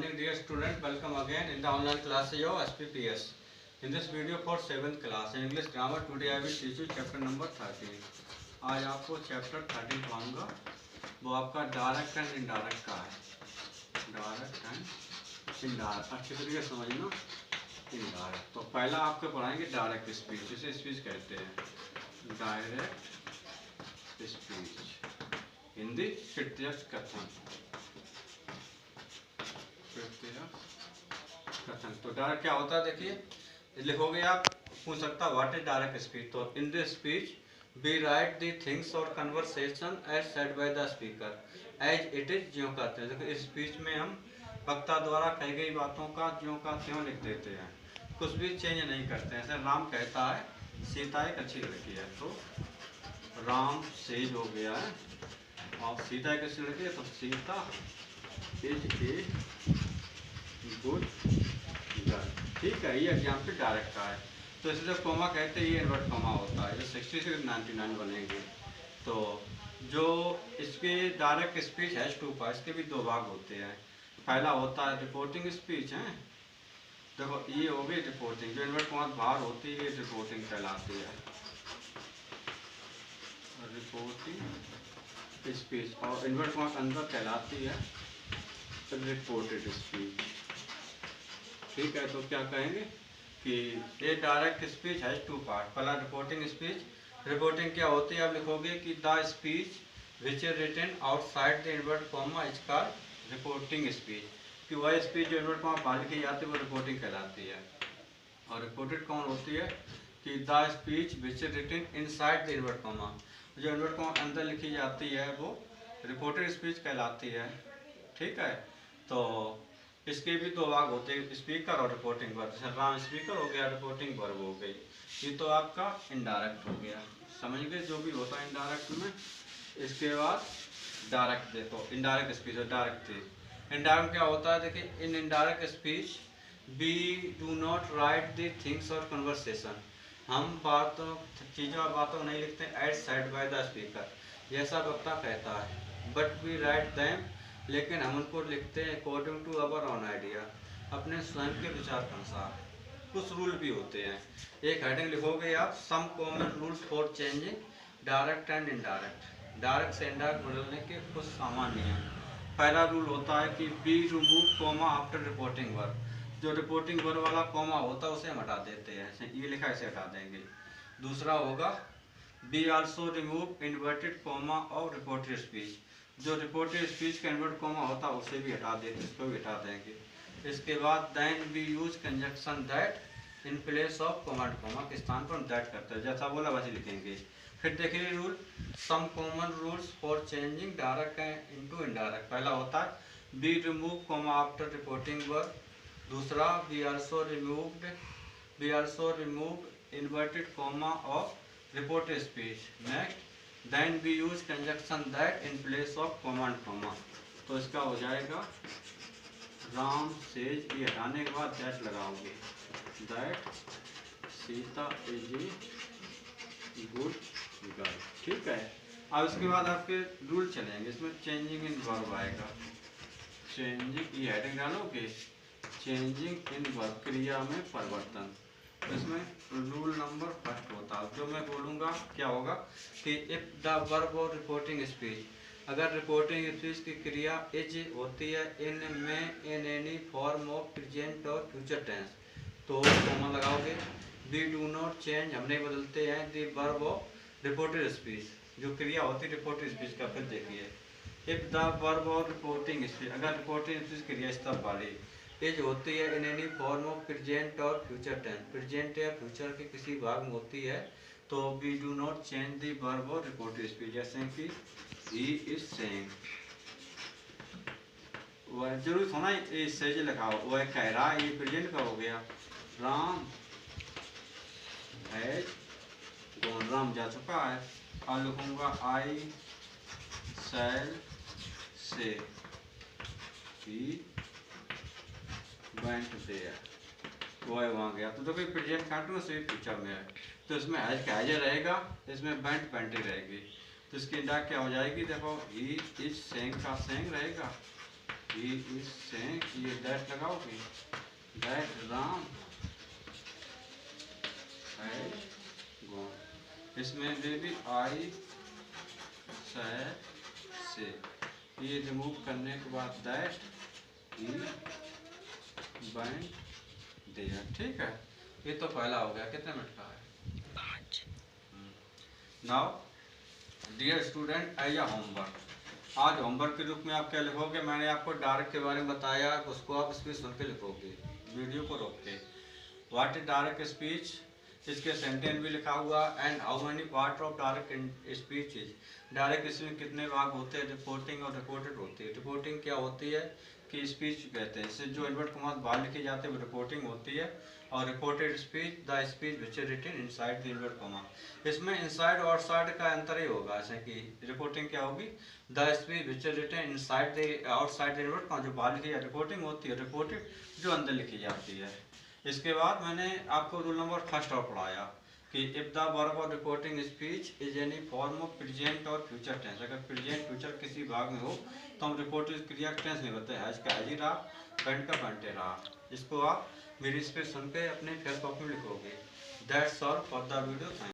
morning, dear student. Welcome again in the online class of SPPS. In this video for 7th class English grammar, today I will teach you chapter number 13. आज आपको chapter 13 पढ़ाऊंगा, वो आपका direct and indirect का है। Direct and indirect अच्छी तरीके से समझना। इनडायरेक्ट तो पहला आपको पढ़ाएंगे डायरेक्ट स्पीच, जिसे स्पीच कहते हैं। डायरेक्ट स्पीच हिंदी प्रत्यक्ष कथन। कथन तो डायरेक्ट क्या होता है, देखिए लिखोगे आप, पूछ सकता व्हाट इज डायरेक्ट स्पीच। तो in this speech we write the things और conversation as said by the speaker as it is, ज्यों कहते हैं। देखो इस स्पीच में हम वक्ता द्वारा कही गई बातों का ज्यों का त्यों लिख देते हैं, कुछ भी चेंज नहीं करते हैं। जैसे राम कहता है सीता एक अच्छी लड़की है, तो राम सेज हो गया है और सीता एक अच्छी लड़की है, तो Sita is a good girl. ठीक है, ये एग्जाम्पल डायरेक्ट का है। तो इसे जब कोमा कहते हैं, ये इन्वर्ट कोमा होता है। जो 60 से 99 बनेंगे। तो जो इसके डायरेक्ट स्पीच है टू पार्ट, इसके भी दो भाग होते हैं। पहला होता है रिपोर्टिंग स्पीच है। देखो ये हो गई रिपोर्टिंग, जो इन्वर्ट कोमा बाहर होती है, ये रिपोर्टिंग कहलाती है। रिपोर्टिंग स्पीच और इन्वर्ट कोमा अंदर कहलाती है रिपोर्टेड स्पीच। ठीक है, तो क्या कहेंगे कि ये डायरेक्ट स्पीच है टू पार्ट। पहला रिपोर्टिंग स्पीच। रिपोर्टिंग क्या होती है, आप लिखोगे कि the speech which is written outside the invert comma is called reporting speech. कि वह स्पीच जो इन्वर्ट कॉमा बाहर लिखी जाती है वो रिपोर्टिंग कहलाती है। और रिपोर्टेड कौन होती है कि the speech which is written inside the invert comma, जो इन्वर्ट कॉमा अंदर लिखी जाती है वो रिपोर्टेड स्पीच कहलाती है। ठीक है, तो इसके भी दो भाग होते हैं, स्पीकर और रिपोर्टिंग वर्ब। जैसे राम स्पीकर हो गया, रिपोर्टिंग वर्ब हो गई। ये तो आपका इनडायरेक्ट हो गया, समझ गए जो भी होता है इनडायरेक्ट में। इसके बाद डायरेक्ट देखो, इनडायरेक्ट स्पीच और डायरेक्ट थी। इनडायरेक्ट क्या होता है, देखिए in indirect speech we do not write the things और कन्वर्सेशन। हम बातों चीज़ों और बातों नहीं लिखते as said by the speaker, जैसा वक्ता कहता है। बट वी राइट दैम, लेकिन हम उनको लिखते हैं according to our own idea, अपने स्वयं के विचार के अनुसार। कुछ रूल भी होते हैं। एक हेडिंग लिखोगे आप, some common rules for changing direct and indirect. Direct से इनडायरेक्ट बदलने के कुछ सामान्य नियम। पहला रूल होता है कि B remove comma after reporting verb. जो रिपोर्टिंग वर्ब वाला कॉमा होता है उसे हम हटा देते हैं, ये लिखा इसे हटा देंगे। दूसरा होगा be also remove inverted comma और रिपोर्टेड स्पीच। जो रिपोर्टेड स्पीच का इन्वर्ट कॉमा होता है उसे भी हटा देते, इसको भी हटा देंगे। इसके बाद then we use conjunction that in place of comma comma के स्थान पर हम दैट करते हैं, जैसा बोला वैसे लिखेंगे। फिर देखिए rule, some common rules for changing direct into indirect. पहला होता है be remove comma after reporting verb. दूसरा we also remove inverted comma of reported speech. Next then we use conjunction that in place of comma and comma. तो इसका हो जाएगा Ram says, ये हटाने के बाद दैट लगाओगे, that Sita is a good girl. ठीक है, अब इसके बाद आपके रूल चलेंगे। इसमें चेंजिंग इन वर्ब आएगा। चेंजिंग, ये हेडिंग डालोगे, चेंजिंग इन वर्ब, क्रिया में परिवर्तन। तो इसमें रूल नंबर फर्स्ट होता है, जो मैं बोलूँगा क्या होगा कि इफ द वर्ब और रिपोर्टिंग स्पीच, अगर रिपोर्टिंग स्पीच की क्रिया इज होती है इन में in any form of present और फ्यूचर टेंस, तो कॉमा लगाओगे। वी डू नॉट चेंज, हम नहीं बदलते हैं the verb of reported speech, जो क्रिया होती है रिपोर्टेड स्पीच का। फिर देखिए इफ द वर्ब और रिपोर्टिंग स्पीच, अगर रिपोर्टिंग स्पीच क्रिया इस तरह वाली एज होती है in any form of present और फ्यूचर टेंस, प्रेजेंट या फ्यूचर के किसी भाग में होती है, तो we do not change the verb और रिपोर्टेड स्पीच। जैसे कि ही इज सेइंग, वह जरूर होना ये सेज लिखाओ, वह कह रहा है, ये प्रेजेंट का हो गया। राम हैज गॉन, राम जा चुका है। और लिखूंगा आई शैल से, ही वेंट देयर, वह वहाँ गया। तो देखो प्रेजेंट कंटिन्यूअस फ्यूचर में है, तो इसमें हैज का हैज रहेगा, इसमें वेंट वेंट रहेगी। तो इसकी इंडा क्या हो जाएगी, देखो ही इज सेइंग का सेइंग रहेगा, ही इज सेइंग, ये दैट लगाओगे, दैट राम हैज गॉन। इसमें बेबी आई से ये रिमूव करने के बाद दैट ही वेंट देयर। ठीक है, ये तो पहला हो गया। कितने मिनट का है? 5। Now dear student, as a homework, आज होमवर्क के रूप में आप क्या लिखोगे? मैंने आपको डायरेक्ट के बारे में बताया, उसको आप स्पीच सुन के लिखोगे, वीडियो को रोक के। व्हाट इज डायरेक्ट स्पीच, इसके सेंटेंस भी लिखा हुआ। And how many part of direct speech is, direct इसमें कितने भाग होते हैं? रिपोर्टिंग और रिपोर्टेड होती है। रिपोर्टिंग क्या होती है कि स्पीच कहते हैं, इससे जो इन्वर्ट कॉमास बाहर लिखे जाते हैं वो रिपोर्टिंग होती है। और reported speech the speech which is written inside the invert comma. इसमें इनसाइड और आउटसाइड का अंतर ही होगा। जैसे कि रिपोर्टिंग क्या होगी? The speech which is written inside the outside the invert comma, जो बाहर लिखी जाती है रिपोर्टिंग होती है। रिपोर्टेड जो अंदर लिखी जाती है। इसके बाद मैंने आपको रूल नंबर फर्स्ट और पढ़ाया कि if the verb of reporting speech is any form of present और फ्यूचर टेंस, अगर प्रेजेंट फ्यूचर किसी भाग में हो तो हम रिपोर्टिंग क्रिया टेंस नहीं होते हैं। इसका हैज ही रहा, वेंट का वेंटे रहा। इसको आप मेरी स्पीच सुन के अपने फेस कॉपी में लिखोगे। That's all for the video.